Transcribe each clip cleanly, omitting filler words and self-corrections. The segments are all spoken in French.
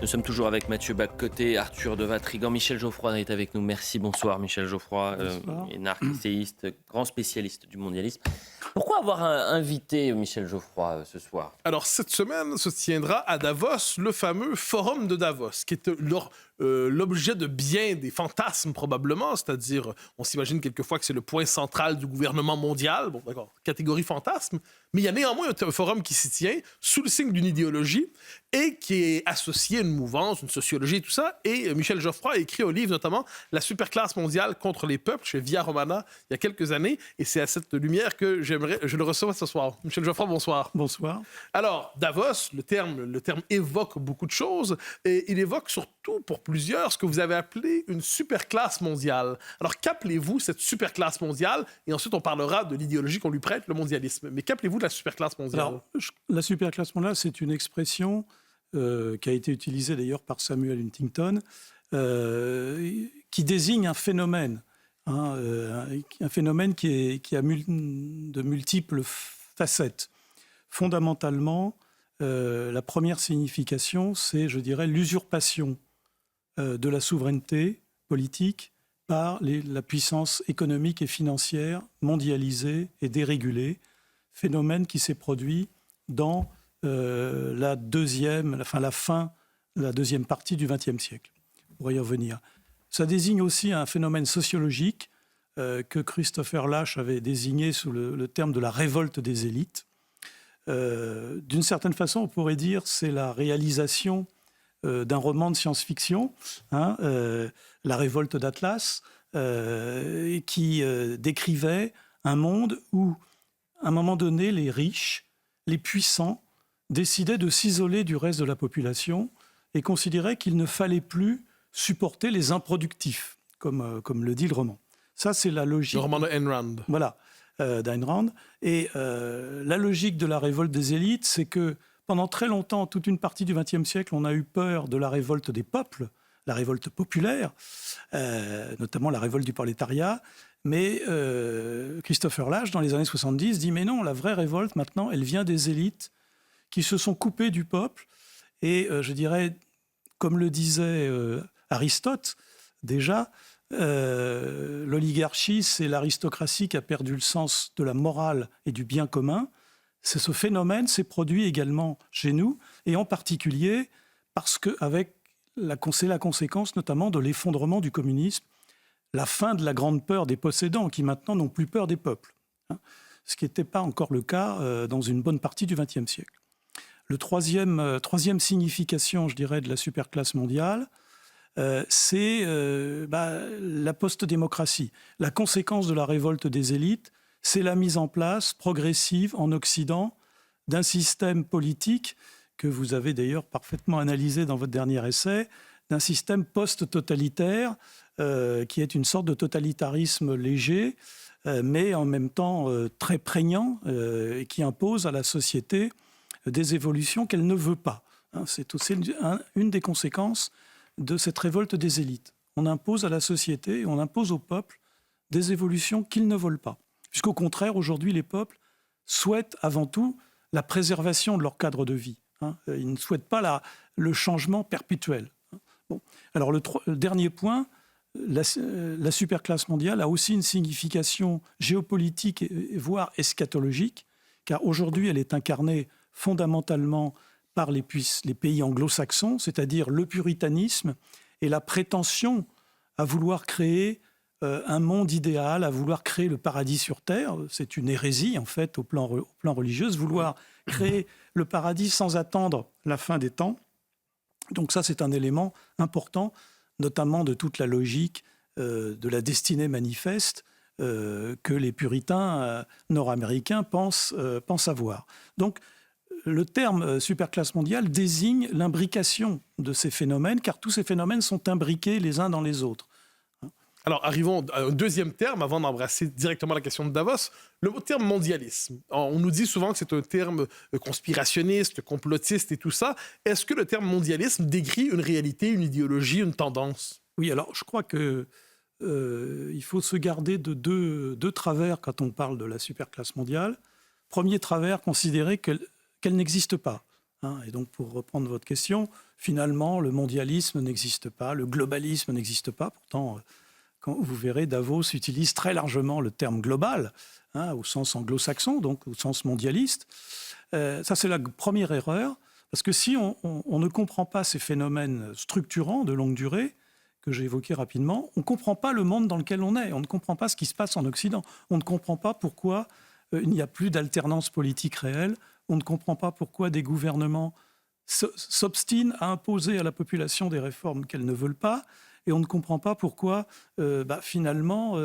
Nous sommes toujours avec Mathieu Baccoté, Arthur de Vatrigan, Michel Geoffroy est avec nous. Merci, bonsoir Michel Geoffroy, énarque, essayiste, grand spécialiste du mondialisme. Pourquoi avoir invité Michel Geoffroy ce soir? Alors, cette semaine se tiendra à Davos le fameux Forum de Davos, qui est l'objet de bien des fantasmes probablement, c'est-à-dire, on s'imagine quelquefois que c'est le point central du gouvernement mondial, bon d'accord, catégorie fantasme, mais il y a néanmoins un forum qui s'y tient sous le signe d'une idéologie et qui est associé à une mouvance, une sociologie et tout ça, et Michel Geoffroy a écrit un livre notamment « La superclasse mondiale contre les peuples » chez Via Romana il y a quelques années, et c'est à cette lumière que je le reçois ce soir. Michel Geoffroy, bonsoir. Bonsoir. Alors, Davos, le terme évoque beaucoup de choses, et il évoque surtout pour plusieurs ce que vous avez appelé une superclasse mondiale. Alors, qu'appelez-vous cette superclasse mondiale? Et ensuite, on parlera de l'idéologie qu'on lui prête, le mondialisme. Mais qu'appelez-vous de la superclasse mondiale? Alors, la superclasse mondiale, c'est une expression qui a été utilisée d'ailleurs par Samuel Huntington, qui désigne un phénomène. Un phénomène qui a de multiples facettes. Fondamentalement, la première signification, c'est, je dirais, l'usurpation de la souveraineté politique par la puissance économique et financière mondialisée et dérégulée, phénomène qui s'est produit dans la fin de la deuxième partie du XXe siècle. On pourrait y revenir. Ça désigne aussi un phénomène sociologique que Christopher Lasch avait désigné sous le terme de la révolte des élites. D'une certaine façon, on pourrait dire que c'est la réalisation d'un roman de science-fiction, La révolte d'Atlas, qui décrivait un monde où, à un moment donné, les riches, les puissants, décidaient de s'isoler du reste de la population et considéraient qu'il ne fallait plus supporter les improductifs, comme le dit le roman. Ça, c'est la logique. Le roman de Ayn Rand. Voilà, d'Ayn Rand. Et la logique de la révolte des élites, c'est que pendant très longtemps, toute une partie du XXe siècle, on a eu peur de la révolte des peuples, la révolte populaire, notamment la révolte du prolétariat. Mais Christopher Lasch, dans les années 70, dit « Mais non, la vraie révolte, maintenant, elle vient des élites qui se sont coupées du peuple. » Et je dirais, comme le disait Aristote, déjà, l'oligarchie, c'est l'aristocratie qui a perdu le sens de la morale et du bien commun. Ce phénomène s'est produit également chez nous, et en particulier parce que c'est la conséquence notamment de l'effondrement du communisme, la fin de la grande peur des possédants qui maintenant n'ont plus peur des peuples, ce qui n'était pas encore le cas dans une bonne partie du XXe siècle. Le troisième signification, je dirais, de la superclasse mondiale, c'est la post-démocratie. La conséquence de la révolte des élites, c'est la mise en place progressive en Occident d'un système politique que vous avez d'ailleurs parfaitement analysé dans votre dernier essai, d'un système post-totalitaire qui est une sorte de totalitarisme léger, mais en même temps très prégnant et qui impose à la société des évolutions qu'elle ne veut pas. C'est aussi une des conséquences de cette révolte des élites. On impose à la société, on impose au peuple des évolutions qu'ils ne veulent pas. Puisqu'au contraire, aujourd'hui, les peuples souhaitent avant tout la préservation de leur cadre de vie. Ils ne souhaitent pas le changement perpétuel. Bon. Alors le dernier point, la superclasse mondiale a aussi une signification géopolitique et voire eschatologique, car aujourd'hui, elle est incarnée fondamentalement par les pays anglo-saxons, c'est-à-dire le puritanisme et la prétention à vouloir créer un monde idéal, à vouloir créer le paradis sur Terre. C'est une hérésie, en fait, au plan religieux, vouloir créer le paradis sans attendre la fin des temps. Donc ça, c'est un élément important, notamment de toute la logique de la destinée manifeste que les puritains nord-américains pensent avoir. Donc, le terme superclasse mondiale désigne l'imbrication de ces phénomènes, car tous ces phénomènes sont imbriqués les uns dans les autres. Alors, arrivons à un deuxième terme, avant d'embrasser directement la question de Davos, le terme mondialisme. On nous dit souvent que c'est un terme conspirationniste, complotiste et tout ça. Est-ce que le terme mondialisme décrit une réalité, une idéologie, une tendance? Oui, alors je crois que il faut se garder de deux travers quand on parle de la superclasse mondiale. Premier travers, considérer qu'elle n'existe pas. Et donc, pour reprendre votre question, finalement, le mondialisme n'existe pas, le globalisme n'existe pas. Pourtant, quand vous verrez, Davos utilise très largement le terme global, au sens anglo-saxon, donc au sens mondialiste. Ça, c'est la première erreur, parce que si on ne comprend pas ces phénomènes structurants de longue durée, que j'ai évoqués rapidement, on ne comprend pas le monde dans lequel on est, on ne comprend pas ce qui se passe en Occident, on ne comprend pas pourquoi il n'y a plus d'alternance politique réelle, on ne comprend pas pourquoi des gouvernements s'obstinent à imposer à la population des réformes qu'elles ne veulent pas, et on ne comprend pas pourquoi, finalement,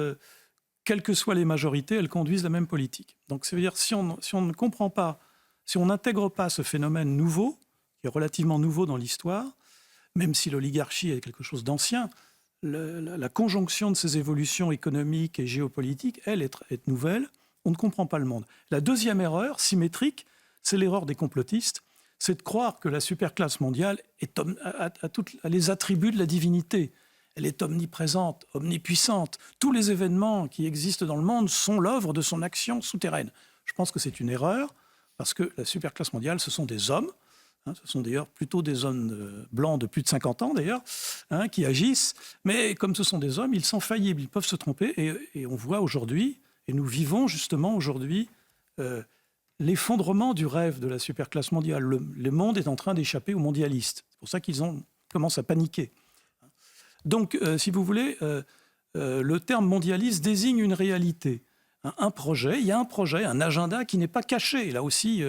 quelles que soient les majorités, elles conduisent la même politique. Donc, ça veut dire, si on ne comprend pas, si on n'intègre pas ce phénomène nouveau, qui est relativement nouveau dans l'histoire, même si l'oligarchie est quelque chose d'ancien, la conjonction de ces évolutions économiques et géopolitiques, elle, est nouvelle. On ne comprend pas le monde. La deuxième erreur, symétrique, c'est l'erreur des complotistes, c'est de croire que la superclasse mondiale a tous les attributs de la divinité. Elle est omniprésente, omnipuissante. Tous les événements qui existent dans le monde sont l'œuvre de son action souterraine. Je pense que c'est une erreur, parce que la superclasse mondiale, ce sont des hommes, ce sont d'ailleurs plutôt des hommes blancs de plus de 50 ans, d'ailleurs, qui agissent. Mais comme ce sont des hommes, ils sont faillibles, ils peuvent se tromper. Et on voit aujourd'hui, et nous vivons justement aujourd'hui, l'effondrement du rêve de la superclasse mondiale. Le monde est en train d'échapper aux mondialistes. C'est pour ça qu'ils commencent à paniquer. Donc, si vous voulez, le terme mondialiste désigne une réalité. Un projet, il y a un projet, un agenda qui n'est pas caché. Là aussi,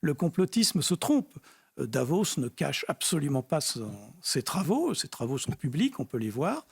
le complotisme se trompe. Davos ne cache absolument pas ses travaux. Ses travaux sont publics, on peut les voir.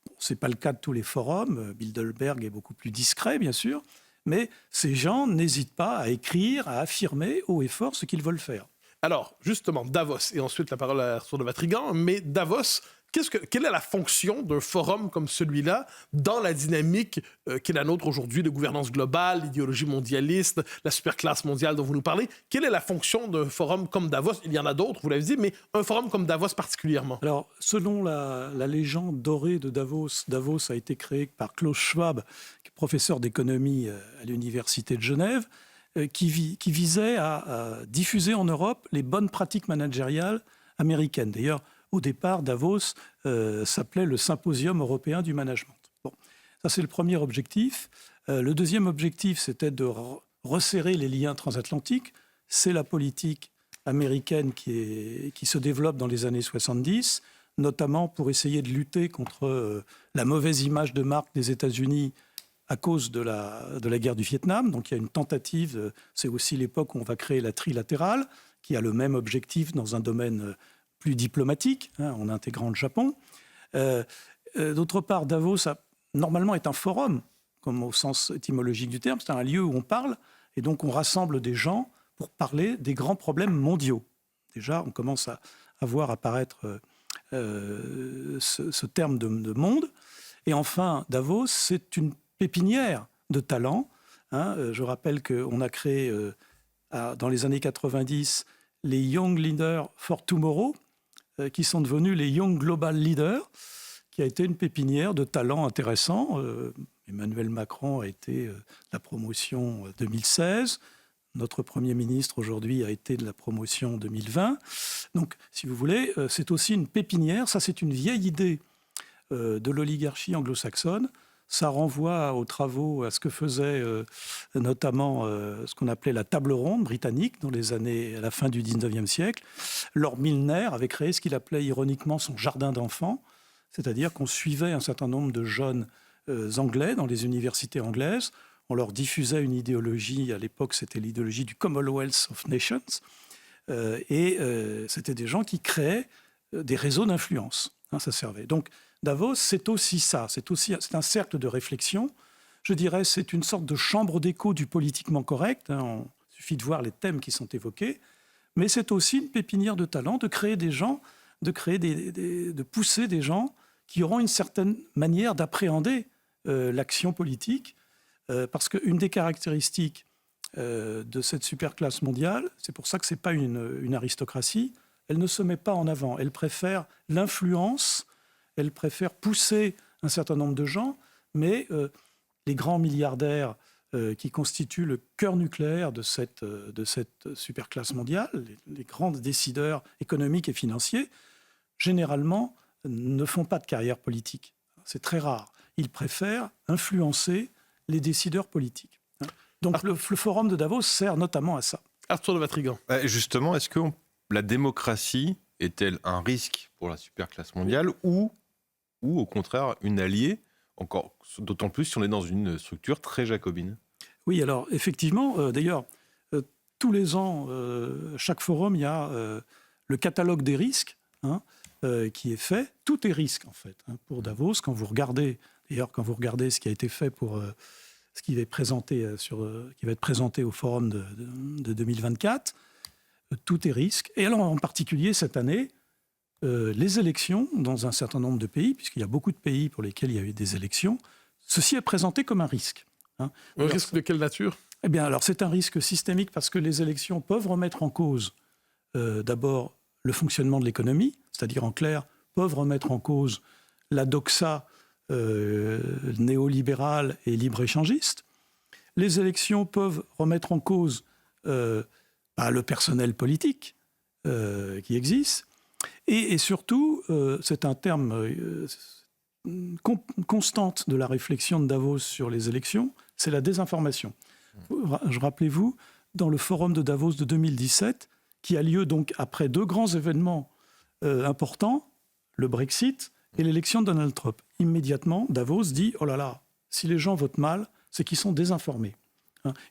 Bon, ce n'est pas le cas de tous les forums. Bilderberg est beaucoup plus discret, bien sûr. Mais ces gens n'hésitent pas à écrire, à affirmer haut et fort ce qu'ils veulent faire. Alors, justement, Davos, et ensuite la parole à Arthur de Vatrigan, mais Davos, quelle est la fonction d'un forum comme celui-là dans la dynamique qui est la nôtre aujourd'hui de gouvernance globale, l'idéologie mondialiste, la superclasse mondiale dont vous nous parlez? Quelle est la fonction d'un forum comme Davos? Il y en a d'autres, vous l'avez dit, mais un forum comme Davos particulièrement. Alors, selon la légende dorée de Davos, Davos a été créé par Klaus Schwab, qui est professeur d'économie à l'Université de Genève, qui visait à diffuser en Europe les bonnes pratiques managériales américaines. D'ailleurs, au départ, Davos s'appelait le Symposium européen du management. Bon, ça c'est le premier objectif. Le deuxième objectif, c'était de resserrer les liens transatlantiques. C'est la politique américaine qui se développe dans les années 70, notamment pour essayer de lutter contre la mauvaise image de marque des États-Unis à cause de la guerre du Vietnam. Donc il y a une tentative, c'est aussi l'époque où on va créer la trilatérale, qui a le même objectif dans un domaine plus diplomatique, en intégrant le Japon. D'autre part, Davos, normalement, est un forum, comme au sens étymologique du terme. C'est un lieu où on parle, et donc on rassemble des gens pour parler des grands problèmes mondiaux. Déjà, on commence à voir apparaître ce terme de monde. Et enfin, Davos, c'est une pépinière de talents. Je rappelle qu'on a créé, dans les années 90, les Young Leaders for Tomorrow, qui sont devenus les Young Global Leaders, qui a été une pépinière de talents intéressants. Emmanuel Macron a été la promotion 2016. Notre Premier ministre, aujourd'hui, a été de la promotion 2020. Donc, si vous voulez, c'est aussi une pépinière. Ça, c'est une vieille idée de l'oligarchie anglo-saxonne. Ça renvoie aux travaux, à ce que faisait notamment ce qu'on appelait la table ronde britannique à la fin du 19e siècle. Lord Milner avait créé ce qu'il appelait ironiquement son jardin d'enfants, c'est-à-dire qu'on suivait un certain nombre de jeunes anglais dans les universités anglaises. On leur diffusait une idéologie, à l'époque c'était l'idéologie du Commonwealth of Nations, et c'était des gens qui créaient des réseaux d'influence. Ça servait. Donc, Davos, c'est aussi ça, c'est un cercle de réflexion. Je dirais, c'est une sorte de chambre d'écho du politiquement correct. Il suffit de voir les thèmes qui sont évoqués. Mais c'est aussi une pépinière de talent, de créer des gens, de pousser des gens qui auront une certaine manière d'appréhender l'action politique. Parce qu'une des caractéristiques de cette superclasse mondiale, c'est pour ça que ce n'est pas une aristocratie, elle ne se met pas en avant. Elle préfère l'influence. Elle préfère pousser un certain nombre de gens, mais les grands milliardaires qui constituent le cœur nucléaire de cette superclasse mondiale, les grands décideurs économiques et financiers, généralement ne font pas de carrière politique. C'est très rare. Ils préfèrent influencer les décideurs politiques. Donc le forum de Davos sert notamment à ça. Arthur de Vatrigan. Justement, est-ce que la démocratie est-elle un risque pour la superclasse mondiale ou au contraire une alliée, encore d'autant plus si on est dans une structure très jacobine? Oui, alors effectivement, d'ailleurs, tous les ans, chaque forum, il y a le catalogue des risques qui est fait. Tout est risque, en fait, pour Davos. Quand vous regardez ce qui a été fait pour ce qui va être présenté au forum de 2024, tout est risque. Et alors, en particulier, cette année, les élections dans un certain nombre de pays, puisqu'il y a beaucoup de pays pour lesquels il y a eu des élections, ceci est présenté comme un risque. Un risque de quelle nature? Eh bien, alors, c'est un risque systémique parce que les élections peuvent remettre en cause, d'abord, le fonctionnement de l'économie, c'est-à-dire, en clair, peuvent remettre en cause la doxa néolibérale et libre-échangiste. Les élections peuvent remettre en cause le personnel politique qui existe. Et surtout, c'est un terme constante de la réflexion de Davos sur les élections, c'est la désinformation. Rappelez-vous, dans le forum de Davos de 2017, qui a lieu donc après deux grands événements importants, le Brexit et l'élection de Donald Trump. Immédiatement, Davos dit « Oh là là, si les gens votent mal, c'est qu'ils sont désinformés. »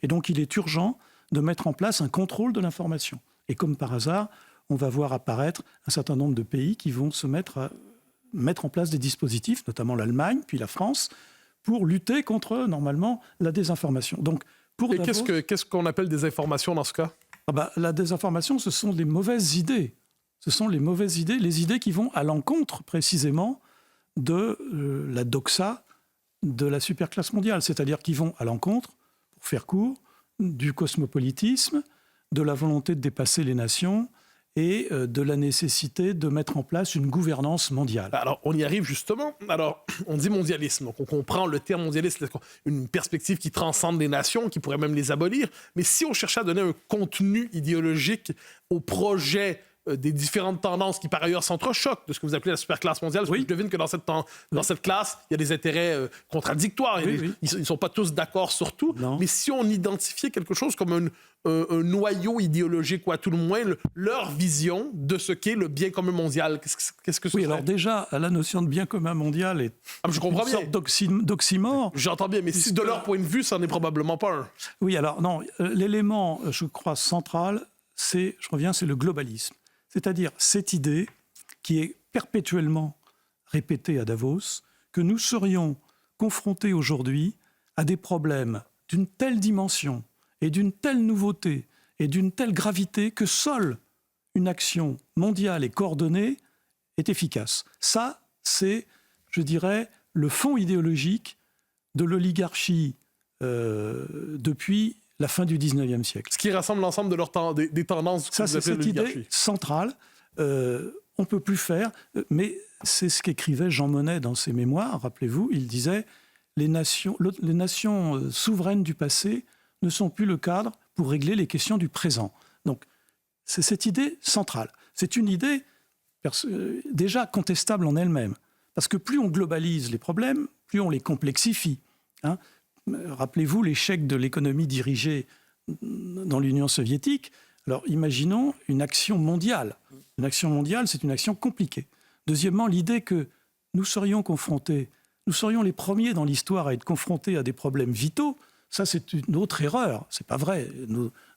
Et donc, il est urgent de mettre en place un contrôle de l'information. Et comme par hasard, on va voir apparaître un certain nombre de pays qui vont se mettre en place des dispositifs, notamment l'Allemagne, puis la France, pour lutter contre, normalement, la désinformation. Donc, pour Et Davos, qu'est-ce qu'on appelle des informations dans ce cas? La désinformation, ce sont les mauvaises idées. Ce sont les mauvaises idées, les idées qui vont à l'encontre, précisément, de la doxa de la superclasse mondiale. C'est-à-dire qui vont à l'encontre, pour faire court, du cosmopolitisme, de la volonté de dépasser les nations et de la nécessité de mettre en place une gouvernance mondiale. Alors, on y arrive justement. Alors, on dit mondialisme, donc on comprend le terme mondialisme, une perspective qui transcende les nations, qui pourrait même les abolir. Mais si on cherchait à donner un contenu idéologique au projet des différentes tendances qui, par ailleurs, s'entrechoquent de ce que vous appelez la superclasse mondiale. Oui. Je devine que dans cette classe, il y a des intérêts contradictoires. Oui. Ils ne sont pas tous d'accord sur tout. Non. Mais si on identifiait quelque chose comme un noyau idéologique, ou à tout le moins leur vision de ce qu'est le bien commun mondial, qu'est-ce que c'est? Oui, alors déjà, la notion de bien commun mondial est je comprends une bien. sorte d'oxymore. J'entends bien, mais si de leur point de vue, ça n'en est probablement pas un. Oui, alors non, l'élément, je crois, central, c'est le globalisme. C'est-à-dire cette idée qui est perpétuellement répétée à Davos, que nous serions confrontés aujourd'hui à des problèmes d'une telle dimension et d'une telle nouveauté et d'une telle gravité que seule une action mondiale et coordonnée est efficace. Ça, c'est, je dirais, le fond idéologique de l'oligarchie depuis la fin du 19e siècle. Ce qui rassemble l'ensemble de des tendances. Ça, c'est cette idée centrale. On ne peut plus faire, mais c'est ce qu'écrivait Jean Monnet dans ses mémoires, rappelez-vous. Il disait « Les nations souveraines du passé ne sont plus le cadre pour régler les questions du présent ». Donc, c'est cette idée centrale. C'est une idée déjà contestable en elle-même, parce que plus on globalise les problèmes, plus on les complexifie. Rappelez-vous l'échec de l'économie dirigée dans l'Union soviétique. Alors imaginons une action mondiale. Une action mondiale, c'est une action compliquée. Deuxièmement, l'idée que nous serions les premiers dans l'histoire à être confrontés à des problèmes vitaux, ça c'est une autre erreur. C'est pas vrai.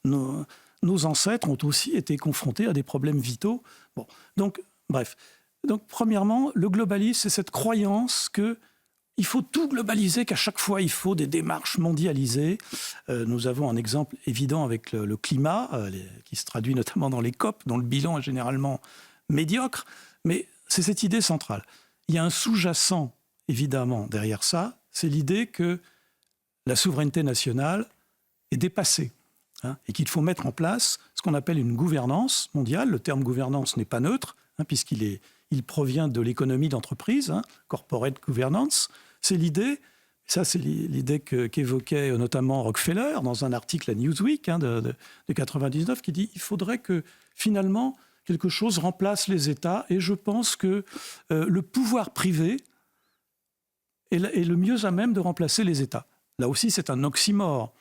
Nos ancêtres ont aussi été confrontés à des problèmes vitaux. Bon, donc, bref. Donc, premièrement, le globalisme, c'est cette croyance que il faut tout globaliser, qu'à chaque fois, il faut des démarches mondialisées. Nous avons un exemple évident avec le climat, qui se traduit notamment dans les COP, dont le bilan est généralement médiocre. Mais c'est cette idée centrale. Il y a un sous-jacent, évidemment, derrière ça. C'est l'idée que la souveraineté nationale est dépassée. Et qu'il faut mettre en place ce qu'on appelle une gouvernance mondiale. Le terme gouvernance n'est pas neutre, puisqu'il provient de l'économie d'entreprise, corporate governance. C'est l'idée, Ça, c'est l'idée qu'évoquait notamment Rockefeller dans un article à Newsweek de 99 qui dit il faudrait que finalement quelque chose remplace les États. Et je pense que le pouvoir privé est le mieux à même de remplacer les États. Là aussi, c'est un oxymore.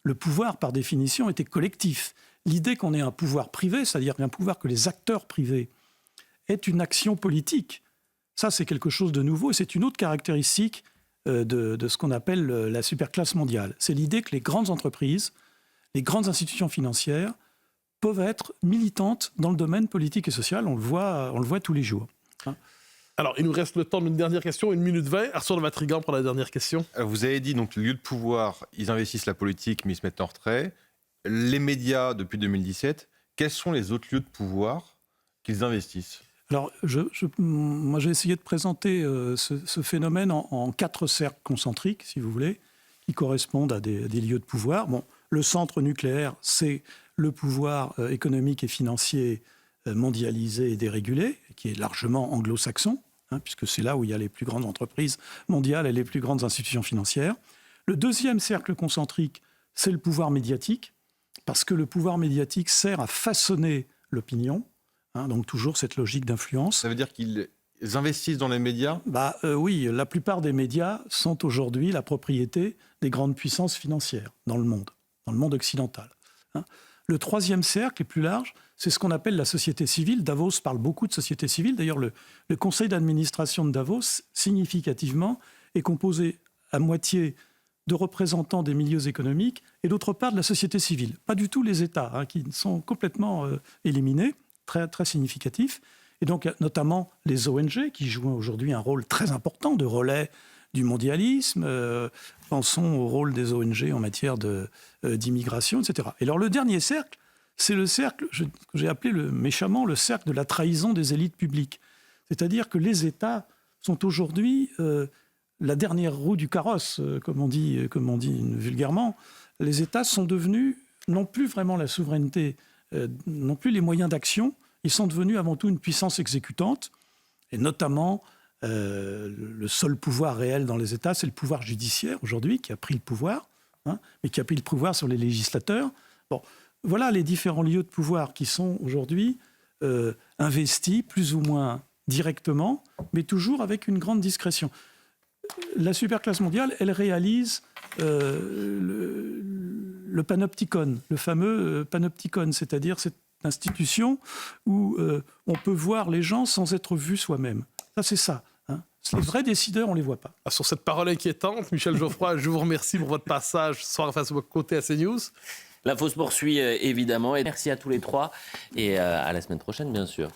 Le pouvoir, par définition, était collectif. L'idée qu'on ait un pouvoir privé, c'est-à-dire un pouvoir que les acteurs privés aient une action politique, ça, c'est quelque chose de nouveau et c'est une autre caractéristique de ce qu'on appelle la superclasse mondiale. C'est l'idée que les grandes entreprises, les grandes institutions financières peuvent être militantes dans le domaine politique et social. On le voit tous les jours. Alors, il nous reste le temps d'une dernière question, 1 minute 20. Arthur de Vatrigan pour la dernière question. Vous avez dit, donc, le lieu de pouvoir, ils investissent la politique, mais ils se mettent en retrait. Les médias, depuis 2017, quels sont les autres lieux de pouvoir qu'ils investissent ? Alors, moi, j'ai essayé de présenter ce phénomène en 4 cercles concentriques, si vous voulez, qui correspondent à des lieux de pouvoir. Bon, le centre nucléaire, c'est le pouvoir économique et financier mondialisé et dérégulé, qui est largement anglo-saxon, puisque c'est là où il y a les plus grandes entreprises mondiales et les plus grandes institutions financières. Le deuxième cercle concentrique, c'est le pouvoir médiatique, parce que le pouvoir médiatique sert à façonner l'opinion, donc toujours cette logique d'influence. Ça veut dire qu'ils investissent dans les médias ? Oui, la plupart des médias sont aujourd'hui la propriété des grandes puissances financières dans le monde occidental. Le troisième cercle est plus large, c'est ce qu'on appelle la société civile. Davos parle beaucoup de société civile. D'ailleurs, le conseil d'administration de Davos, significativement, est composé à moitié de représentants des milieux économiques et d'autre part de la société civile. Pas du tout les États, qui sont complètement éliminés, très, très significatifs. Et donc, notamment les ONG, qui jouent aujourd'hui un rôle très important de relais du mondialisme. Pensons au rôle des ONG en matière d'immigration, etc. Et alors, le dernier cercle, c'est le cercle que j'ai appelé méchamment le cercle de la trahison des élites publiques. C'est-à-dire que les États sont aujourd'hui la dernière roue du carrosse, comme on dit vulgairement. Les États sont devenus, non plus vraiment la souveraineté, non plus les moyens d'action, ils sont devenus avant tout une puissance exécutante, et notamment le seul pouvoir réel dans les États, c'est le pouvoir judiciaire aujourd'hui, qui a pris le pouvoir, mais qui a pris le pouvoir sur les législateurs. Bon, voilà les différents lieux de pouvoir qui sont aujourd'hui investis plus ou moins directement, mais toujours avec une grande discrétion. La superclasse mondiale, elle réalise le panopticon, le fameux panopticon, c'est-à-dire cette institution où on peut voir les gens sans être vu soi-même. Ça, c'est ça. Les vrais décideurs, on ne les voit pas. Sur cette parole inquiétante, Michel Geoffroy, je vous remercie pour votre passage ce soir face à votre côté à CNews. L'info se poursuit évidemment. Et merci à tous les trois. Et à la semaine prochaine, bien sûr.